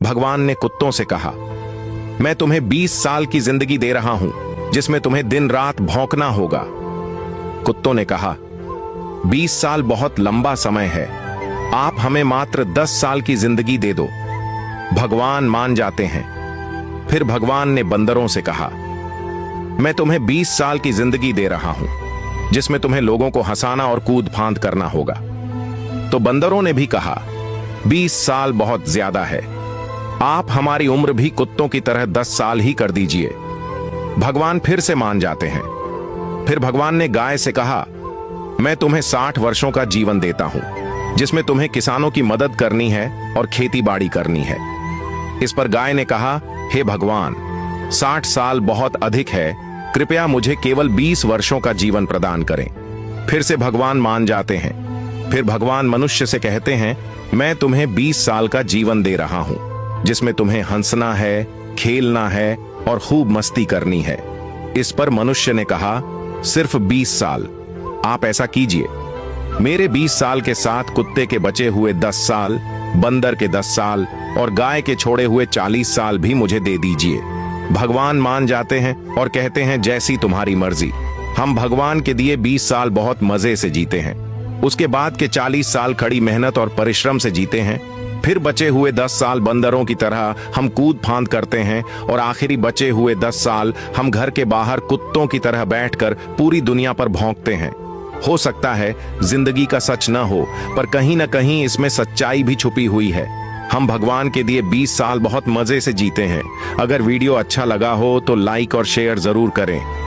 भगवान ने कुत्तों से कहा, मैं तुम्हें 20 साल की जिंदगी दे रहा हूं, जिसमें तुम्हें दिन रात भौंकना होगा। कुत्तों ने कहा, 20 साल बहुत लंबा समय है, आप हमें मात्र 10 साल की जिंदगी दे दो। भगवान मान जाते हैं। फिर भगवान ने बंदरों से कहा, मैं तुम्हें 20 साल की जिंदगी दे रहा हूं, जिसमें तुम्हें लोगों को हंसाना और कूद फांद करना होगा। तो बंदरों ने भी कहा, 20 साल बहुत ज्यादा है, आप हमारी उम्र भी कुत्तों की तरह 10 साल ही कर दीजिए। भगवान फिर से मान जाते हैं। फिर भगवान ने गाय से कहा, मैं तुम्हें 60 वर्षों का जीवन देता हूं, जिसमें तुम्हें किसानों की मदद करनी है और खेती बाड़ी करनी है। इस पर गाय ने कहा, हे भगवान, 60 साल बहुत अधिक है, कृपया मुझे केवल 20 वर्षों का जीवन प्रदान करें। फिर से भगवान मान जाते हैं। फिर भगवान मनुष्य से कहते हैं, मैं तुम्हें 20 साल का जीवन दे रहा हूं, जिसमें तुम्हें हंसना है, खेलना है और खूब मस्ती करनी है। इस पर मनुष्य ने कहा, सिर्फ 20 साल, आप ऐसा कीजिए, मेरे 20 साल के साथ कुत्ते के बचे हुए 10 साल, बंदर के 10 साल और गाय के छोड़े हुए 40 साल भी मुझे दे दीजिए। भगवान मान जाते हैं और कहते हैं, जैसी तुम्हारी मर्जी। हम भगवान के दिए 20 साल बहुत मजे से जीते हैं। उसके बाद के 40 साल कड़ी मेहनत और परिश्रम से जीते हैं। फिर बचे हुए 10 साल बंदरों की तरह हम कूद फांद करते हैं और आखिरी बचे हुए 10 साल हम घर के बाहर कुत्तों की तरह बैठकर पूरी दुनिया पर भौंकते हैं। हो सकता है जिंदगी का सच न हो, पर कहीं ना कहीं इसमें सच्चाई भी छुपी हुई है। हम भगवान के दिए 20 साल बहुत मजे से जीते हैं। अगर वीडियो अच्छा लगा हो तो लाइक और शेयर जरूर करें।